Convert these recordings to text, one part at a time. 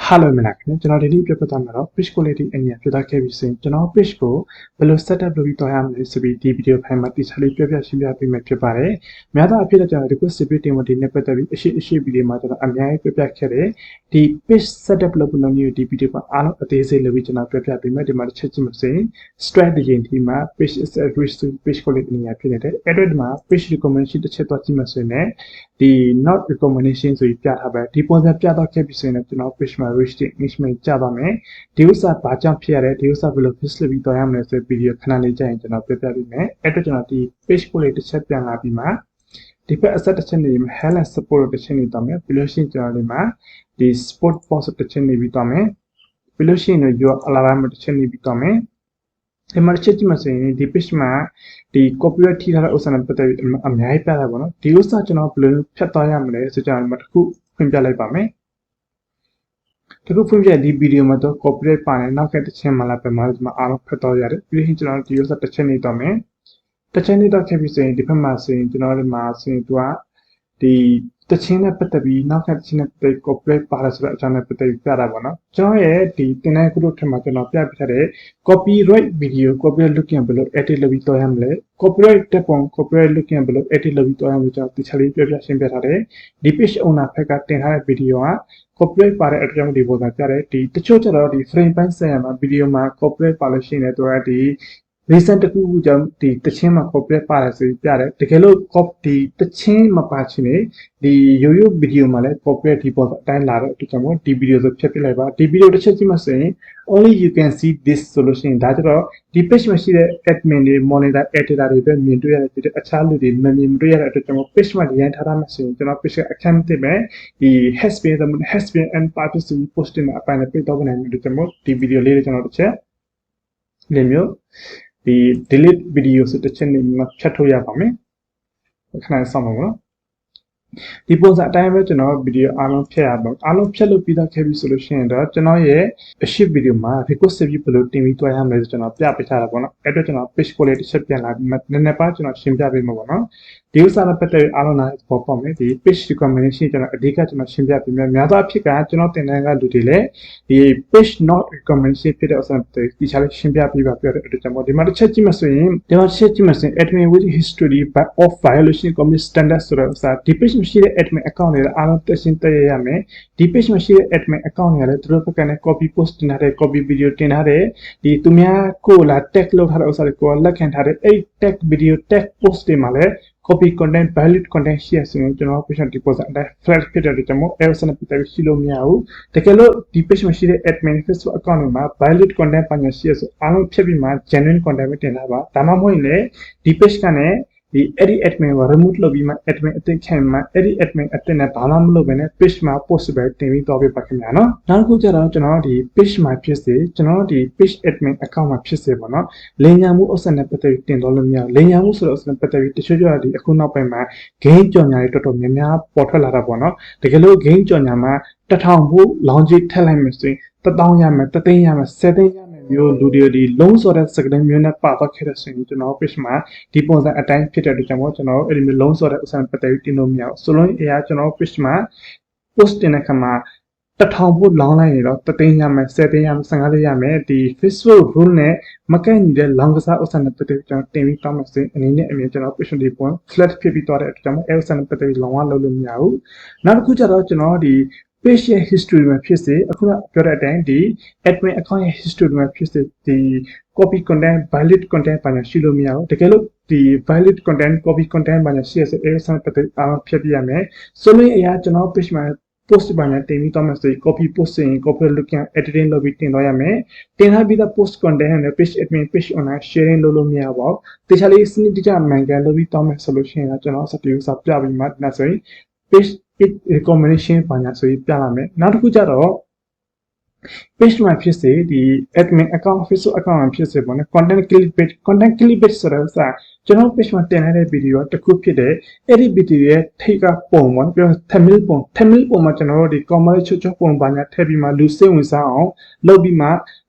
Hello မလားခင်ဗျကျွန်တော်ဒီနေ့ပြပြသွားမှာတော့ page quality အမြင်ပြသခဲ့ပြီးဆိုရင်ကျွန်တော် page ကိုဘယ်လို setup လုပ်ပြီးသွားရမလဲဆိုပြီးဒီ video file မှာတိကျလေးပြပြရှင်းပြပေးမယ်ဖြစ်ပါတယ်။များသောအားဖြင့်ကျွန်တော်ဒီ course ပြတင်ဝင်ဒီနဲ့ပတ်သက်ပြီးအရှိ video မှာကျွန်တော်အများကြီးပြပြခဲ့တယ်။ဒီ page setup လုပ်ဖို့လုပ်နေဒီ video မှာအားလုံးအသေးစိတ်လုပ်ပြီးကျွန်တော်ပြပြပေးမယ်။ဒီမှာတစ်ချက်ကြည့်မစင် strategy ဒီမှာ page is a risk to page quality အမြင်ဖြစ်နေတယ်။ edit မှာ page recommendation တစ်ချက်တော့ကြည့်မစင်နဲ့ဒီ not recommendation ဆိုပြီးပြထားပဲဒီပုံစံပြတော့ခဲ့ပြီးဆိုရင်ကျွန်တော် page မှာ reach engagement ကြပါမယ်ဒီဥစ္စာဘာကြောင့်ဖြစ်ရလဲဒီဥစ္စာဘယ်လို fix လုပ်ပြီးတော့ရမလဲဆိုတဲ့ video ခဏလေးကြာရင်ကျွန်တော်ပြပြပေးမယ်အဲ့တော့ကျွန်တော်ဒီ page ကိုလေးတစ်ချက်ပြန်လာပြီးမှဒီဘက် asset တစ်ချက်နေမှာ help and support တစ်ချက်နေတော့မယ်ပြီးလို့ရှိရင်ကျွန်တော်ဒီမှာဒီ sport post တစ်ချက်နေပြီးတော့မယ်ပြီးလို့ရှိရင် your alarm တစ်ချက်နေပြီးတော့မယ်ဒီမှာချက်ကြည့်မှဆိုရင်ဒီ page မှာဒီ copyright ထိထားတဲ့ဥစ္စာနဲ့ပတ်သက်ပြီးအများကြီးပြတာပေါ့နော်ဒီဥစ္စာကျွန်တော်ဘယ်လိုဖြတ်သွားရမလဲဆိုကြရင်ဒီမှာတစ်ခုဖွင့်ပြလိုက်ပါမယ်တခုဖွင့်ပြဒီ video မှာတော့ copyright ပါတယ်နောက်ကတစ်ချက်မှလာပဲမှာဒီမှာအားလုံးဖတ်တော့ရတယ်ပြီးရင်ကျွန်တော်ဒီဥစ္စာတစ်ချက်နေတော့မယ်တစ်ချက်နေတော့ခဲ့ပြီဆိုရင်ဒီဘက်မှာဆိုရင်ကျွန်တော်ဒီမှာဆိုရင်သူကဒီတချင်းနဲ့ပတ်သက်ပြီးနောက်ကတချင်းနဲ့ပတ်သက် copyright ပါတယ်ဆိုတဲ့အကြောင်းနဲ့ပတ်သက်ပြီးပြတာပေါ့နော်ကျွန်တော်ရဲ့ဒီတင်တဲ့ group ထဲမှာကျွန်တော်ပြပြထားတဲ့ copyright video copyright looking ဘယ်လို edit လုပ်ပြီးတော့ရမလဲ copyright တက်ပုံ copyright looking ဘယ်လို edit လုပ်ပြီးတော့ရမလဲကျွန်တော်ဒီချက်လေးပြပြရှင်းပြထားတယ်ဒီ page owner ဘက်ကတင်ထားတဲ့ video က copyright ပါတဲ့အကြောင်းဒီပုံစံပြတယ်ဒီတချို့ကျတော့ဒီ frame ပိုင်းဆိုင်ရာမှာ video မှာ copyright ပါလို့ရှိရင်လည်းသူကဒီreason တခုခုကြောင့်ဒီတချင်းမှာ copyright ပါတယ်ဆိုပြီးပြတယ်တကယ်လို့ copy တချင်းမပါချင်နေဒီရိုးရိုး video မှာလည်း copyright ဒီပေါ်အတိုင်းလာတဲ့အတွက်ကြောင့်ဒီ video ဆိုဖြတ်ပြလိုက်ပါဒီ video တစ်ချက်ကြည့်မှဆိုရင် only you can see this solution ဒါကြတော့ဒီ page မှာရှိတဲ့ admin တွေ monitor editor တွေပဲမြင်တွေ့ရတဲ့အခြားလူတွေမမြင်တွေ့ရတဲ့အတွက်ကြောင့် page မှာဒီရန်ထားတာမှဆိုရင်ကျွန်တော် page ကအခန်းသိပဲဒီ has been and purpose post မှာအပိုင်းနဲ့ပြတော့နိုင်တဲ့အတွက်ကြောင့်ဒီ video လေးကိုကျွန်တော်တစ်ချက်လင်းမျိုးဒီ delete video ဆိုတဲ့ချက်နေမှာဖြတ်ထုတ်ရပါမယ်ခဏဆောင်ပါဦးနော်ဒီပုံစံအတိုင်းပဲကျွန်တော်ဗီဒီယိုအားလုံးဖြတ်ရပါအားလုံးဖြတ်လို့ပြီးတော့ခဲ့ပြီဆိုလို့ရှိရင်တော့ကျွန်တော်ရဲ့အရှိဗီဒီယိုမှာ record save ဘယ်လိုတင်ပြီးတွားရမလဲဆိုကျွန်တော်ပြပေးထားတာပေါ့နော်အဲ့တော့ကျွန်တော် page ကိုလေးတစ်ချက်ပြန်လာပြီးနည်းနည်းပါကျွန်တော်ရှင်းပြပေးမှာပေါ့နော်ဒီဥစ္စာနဲ့ပတ်သက်ပြီးအားလုံးနားပေါ်ပေါက်မယ်ဒီ page recommendation ကျွန်တော်အဓိကကျွန်တော်ရှင်းပြပေးမယ်များသောအားဖြင့်ကကျွန်တော်တင်တဲ့ကလူတွေလည်းဒီ page not recommendation ဖြစ်တဲ့ဥစ္စာတွေဒီချာလေးရှင်းပြပေးပါပြောတဲ့အတွက်ကျွန်တော်ဒီမှာတစ်ချက်ကြည့်မှဆိုရင်ဒီမှာတစ်ချက်ကြည့်မှဆိုရင် admin with history of violation community standards ဆိုတဲ့ဥစ္စာဒီ page မှာရှိတဲ့ admin account တွေအားလုံးတက်ရှင်းတက်ရရမယ်ဒီ page မှာရှိတဲ့ admin account တွေလည်းသူတို့ဘက်ကလည်း copy post တင်ထားတဲ့ copy video တင်ထားတဲ့ဒီသူများကိုလာ tag လုပ်ထားတဲ့ဥစ္စာတွေကိုလက်ခံထားတဲ့အဲ့ tag video tag post တွေမှာလည်း copy content valid content ရှိရဆိုရင်ကျွန်တော် page ဒီ post အတိုင်း flash ဖြစ်တဲ့အတွက်ကျွန်တော် error နဲ့ပတ်သက်ပြီးရှိလို့မရဘူးတကယ်လို့ဒီ page မှာရှိတဲ့ admin Facebook account တွေမှာ valid content ပါညာရှိရဆိုအားလုံးဖြတ်ပြီးမှ genuine content ပဲတင်ထားပါဒါမှမဟုတ်ရင်လည်းဒီ page ကနေဒီ edit admin ကို remove လုပ်ပြီးမှ admin အသစ်ခံမှ edit admin အသစ်နဲ့ဘာမှမလုပ်ဘဲနဲ့ page မှာ post ပဲတင်ပြီးတော့ပြပါခင်ဗျာနော်နောက်တစ်ခုကျတော့ကျွန်တော်ဒီ page မှာဖြစ်စေကျွန်တော်ဒီ page admin account မှာဖြစ်စေပေါ့နော်လိမ်ညာမှုဥစ္စာနဲ့ပတ်သက်ပြီးတင်တော့လို့မရလိမ်ညာမှုဆိုတော့ဥစ္စာနဲ့ပတ်သက်ပြီးတချို့ဒီအခုနောက်ပိုင်းမှာ game ကြော်ညာတွေတော်တော်များများပေါ်ထွက်လာတာပေါ့နော်တကယ်လို့ game ကြော်ညာမှာ1000ဘူးလောင်းကြီးထက်လိုက်မယ်ဆိုရင်1000ရမယ်3သိန်းရမယ်7သိန်းရမယ်မျိုးလူတွေဒီလုံးစော်တဲ့စကလုံးမျိုးနဲ့ပါတော့ခဲ့တဲ့ဆိုရင်ကျွန်တော် page မှာဒီပုံစံအတိုင်းဖြစ်တဲ့အတွက်ကြောင့်ကျွန်တော်အဲ့ဒီမျိုးလုံးစော်တဲ့ဥစ္စာပတ်သက်ပြီးတင်လို့မရဘူးဆိုလို့အရာကျွန်တော် page မှာ post တင်တဲ့ခါမှာ1000ဘူးလောင်းလိုက်ရင်တော့3သိန်းရမယ်7သိန်းရမယ်15သိန်းရမယ်ဒီ Facebook rule နဲ့မကန့်ညီတဲ့လောင်းကစားဥစ္စာနဲ့ပတ်သက်ပြီးကျွန်တော်တင်ပြီးတောင်းမယ်ဆိုရင်အနေနဲ့အမြင်ကျွန်တော် page ဒီပုံ flat ဖြစ်ပြီးသွားတဲ့အတွက်ကြောင့်အဲ့ဥစ္စာနဲ့ပတ်သက်ပြီးလောင်းဝလုပ်လို့မရဘူးနောက်တစ်ခုကျတော့ကျွန်တော်ဒီ page ရဲ့ history မှာဖြစ်စေအခုကပြောတဲ့အတိုင်းဒီ admin account ရဲ့ history မှာဖြစ်စေဒီ copy content valid content ဘာညာရှိလို့မရဘူးတကယ်လို့ဒီ valid content copy content ဘာညာရှိရစေအဲဆန်ပတ်သက်အားဖြတ်ပြရမယ်ဆိုလို့အရာကျွန်တော် page မှာ post ဘာညာတင်ပြီးတော့မှဆိုရင် copy post ရင် copy looking editing လုပ်ပြီးတင်တော့ရမယ်တင်ထားပြီးတော့ post content နဲ့ page admin page owner sharing လုပ်လို့မရပါဘူးတခြားလေးစနစ်တကျမှန်ကန်လုပ်ပြီးတော့မှဆိုလို့ရှိရင်ကျွန်တော်စတူဒီယိုစာပြပြီးမှဒါဆိုရင် page recommendation ဘာညာဆိုပြီးပြလာမယ်နောက်တစ်ခုကျတော့ page မှာဖြစ်စေဒီ admin account Facebook account မှာဖြစ်စေပေါ့နော် content clickbait ဆိုတော့ကျွန်တော် page မှာတင်လိုက်တဲ့ video တစ်ခုဖြစ်တဲ့အဲ့ဒီ video ရဲ့ထိပ်ကပုံပေါ့ပြော thumbnail ပုံမှာကျွန်တော်တို့ဒီ comment ချွတ်ပုံဘာညာထည့်ပြီးမှလူစိတ်ဝင်စားအောင်လုပ်ပြီးမ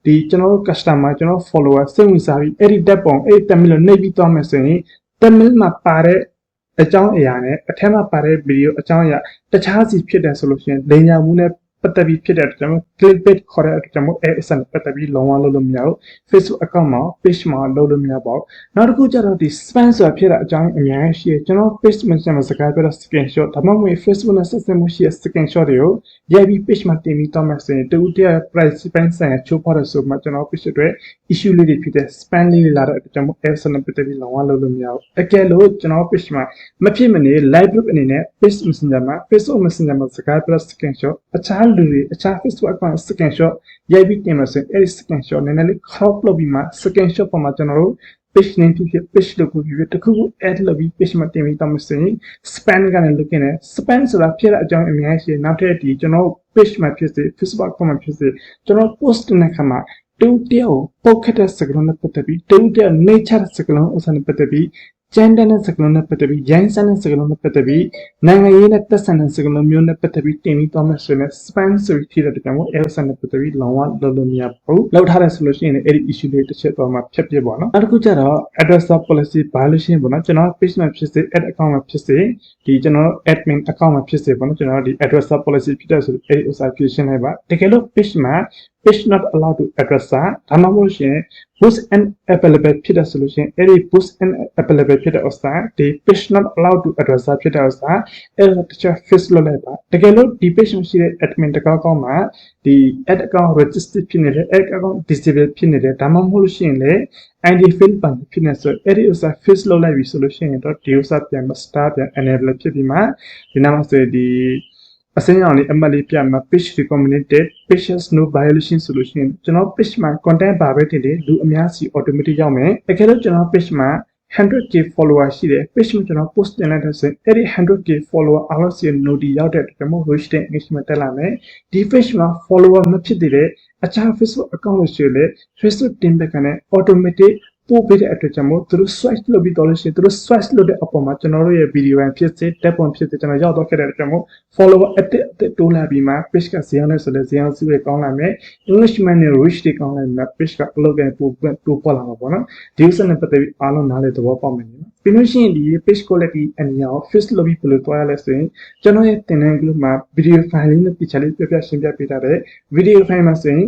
ှဒီကျွန်တော်တို့ customer ကျွန်တော် follower စိတ်ဝင်စားပြီးအဲ့ဒီတက်ပုံအဲ့ဒီ thumbnail ကိုနှိပ်ပြီးသွားမယ်ဆိုရင် thumbnail မှာပါတဲ့အကြောင်းအရာနဲ့အထက်မှာပါတဲ့ video အကြောင်းအရာတခြားစီဖြစ်တယ်ဆိုလို့ရှိရင်လိမ်ညာမှုနဲ့ပ ပတ်သက်ပြီးဖြစ်တဲ့အတွက်ကြောင့် clickbait ခေါ်တဲ့အတွက်ကြောင့်အဲ့အစံပတ်သက်ပြီးလုံးဝလုပ်လို့မရဘူး Facebook account မှာ page မှာလုပ်လို့မရပါဘူးနောက်တစ်ခုကျတော့ဒီ spam ဆိုတာဖြစ်တဲ့အကြောင်းအများကြီးရှိတယ်ကျွန်တော် page မှာစကားပြောတဲ့ screenshot ဒါမှမဟုတ် Facebook နဲ့ဆက်စပ်မှုရှိတဲ့ screenshot တွေကိုရိုက်ပြီး page မှာတင်ပြီးတော့မှဆိုရင်တူတရ privacy ပိုင်းဆိုင်ရာချိုးဖောက်တဲ့ဆိုမှကျွန်တော် page အတွက် issue လေးတွေဖြစ်တဲ့ spam လေးတွေလာတဲ့အတွက်ကြောင့်အဲ့အစံပတ်သက်ပြီးလုံးဝလုပ်လို့မရဘူးအကယ်လို့ကျွန်တော် page မှာမဖြစ်မနေ live group အနေနဲ့ page messenger မှာ Facebook messenger မှာစကားပြောတဲ့ screenshot အခြားလူတွေအခြား Facebook account screenshot ရိုက်ပြီးတင်မှာဆိုရင်အဲ့ဒီ screenshot နည်းနည်းလေး crop လုပ်ပြီးမှ screenshot ပေါ်မှာကျွန်တော်တို့ page name ဖြစ်ဖြစ် page logo ဖြစ်ဖြစ်တခုခု add လုပ်ပြီး page မှာတင်ပြီးတော့မှဆိုရင် spam ကနေလုတ်နေတယ် spam ဆိုတာဖြစ်တဲ့အကြောင်းအများကြီးရှိနောက်ထပ်ဒီကျွန်တော် page မှာဖြစ်စေ Facebook account မှာဖြစ်စေကျွန်တော် post တဲ့ခါမှာတူတယောက်ပုတ်ခတ်တဲ့စကားလုံးနဲ့ပတ်သက်ပြီးတူတယောက် nature တဲ့စကားလုံးဥစ္စာနဲ့ပတ်သက်ပြီးကျန်းတဲ့စကားလုံးနဲ့ပတ်သက်ပြီးရိုင်းစမ်းတဲ့စကားလုံးနဲ့ပတ်သက်ပြီးနိုင်ငံရေးနဲ့သက်ဆိုင်တဲ့စကားလုံးမျိုးနဲ့ပတ်သက်ပြီးတင်ပြီးတော့မှဆိုရင် spam ဆိုပြီးထိတဲ့ကြောင့်မို့ error နဲ့ပတ်သက်ပြီးလုံးဝလုပ်လို့မရဘူးလောက်ထားတယ်ဆိုလို့ရှိရင်အဲ့ဒီ issue လေးတစ်ချက်တော့မှဖြတ်ပြပေါ့နော်နောက်တစ်ခုကျတော့ address policy ဘာလို့ရှိရင်ပေါ့နော်ကျွန်တော် page မှာဖြစ်စေ ad account မှာဖြစ်စေဒီကျွန်တော် admin account မှာဖြစ်စေပေါ့နော်ကျွန်တော်ဒီ address policy ဖြစ်တဲ့ဆိုအဲ့ဒီဥစ္စာဖြည့်ရှင်းလိုက်ပါတကယ်လို့ page မှာ page not allowed to address ဒါမှမဟုတ်ရှင် boost and available ဖြစ်တဲ့ဆိုလို့ရှင်အဲ့ဒီ boost and available ဖြစ်တဲ့ဥစ္စာဒီ page not allowed to address ဖြစ်တဲ့ဥစ္စာအဲ့ဒါတခြား fix လုပ်လိုက်ပါတကယ်လို့ဒီ page မှာရှိတဲ့ admin တကောက်မှာဒီ ad account register ဖြစ်နေတယ် ad account disable ဖြစ်နေတယ်ဒါမှမဟုတ်လို့ရှိရင်လေ ID field ပါဖြစ်နေဆိုအဲ့ဒီဥစ္စာ fix လုပ်လိုက်ပြီဆိုလို့ရှိရင်တော့ဒီဥစ္စာပြန်မ start ပြန် enable ဖြစ်ပြီးမှဒီနောက်မှာဆိုဒီအစင်းအောင်လေးအမှတ်လေးပြမှာ page recommended page has no violation ဆိုလို့ရှိရင်ကျွန်တော် page မှာ content ပါပဲတည်တယ်လူအများစီ automatic ရောက်မယ်တကယ်လို့ကျွန်တော် page မှာ 100k follower ရှိတယ် page မှာကျွန်တော် post တင်လိုက်တဲ့ဆိုရင်အဲ့ဒီ 100k follower အားလုံးစီ notice ရောက်တဲ့အတွက်ကျွန်တော် reach တဲ့ engagement တက်လာမယ်ဒီ page မှာ follower မဖြစ်သေးတဲ့အခြား Facebook account တွေရှိလေ Facebook team ဘက်ကနဲ့ automaticပို့ပေးတဲ့အတွက်ကြောင့်မို့သူတို့ swipe လုပ်ပြီးတော့လို့ရှိရင်သူတို့ swipe လုပ်တဲ့အပေါ်မှာကျွန်တော်တို့ရဲ့ video ပိုင်းဖြစ်စေတက်ပုံဖြစ်စေကျွန်တော်ရောက်တော့ခဲ့တဲ့အတွက်ကြောင့်မို့ follower အတက်တိုးလာပြီးမှ page ကဇာတ်နဲ့ဆိုလဲဇာတ်စုတွေကောင်းလာမယ် Englishman နဲ့ reach တွေကောင်းလာမယ် page ကအလုပ်ကနေပို့ပေါ်လာမှာပေါ့နော်ဒီဥစ္စာနဲ့ပတ်သက်ပြီးအားလုံးနားလည်သဘောပေါက်မယ်နော်ပြီးလို့ရှိရင်ဒီ page quality အနည်းအောင် fix လုပ်ပြီးဘယ်လိုတွားရလဲဆိုရင်ကျွန်တော်ရဲ့သင်တန်း group မှာ video file လေးနဲ့ picture လေးပြရှင်းပြပေးထားတဲ့ video file မှာဆိုရင်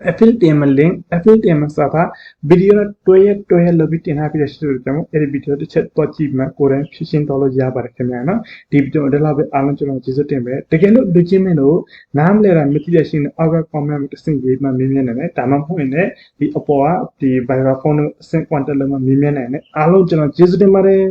affiliate link affiliate မှာစာပါ video နဲ့တွဲရလုပ်ပြီးတင်ထားပြီးတဲ့ရှိတယ်ကျွန်တော်အဲ့ဒီ video တစ်ချက်တွားကြည့်မှကိုယ်တိုင်ဖြည့်ရှင်းတော့လို့ရပါတယ်ခင်ဗျာနော်ဒီ video ဒါလောက်ပဲအားလုံးကျွန်တော်ကျေးဇူးတင်ပါတယ်တကယ်လို့လူချင်းမင်းတို့နားမလဲတာမသိတဲ့ရှိရင်အောက်က comment မှာတစ်ဆင့်ရေးမှမေးမြန်းနိုင်တယ်ဒါမှမဟုတ်ရင်လည်းဒီအပေါ်ကဒီ viral phone အဆင့် contact လုပ်မှမေးမြန်းနိုင်တယ်အားလုံးကျွန်တော်ကျေးဇူးတင်ပါတယ်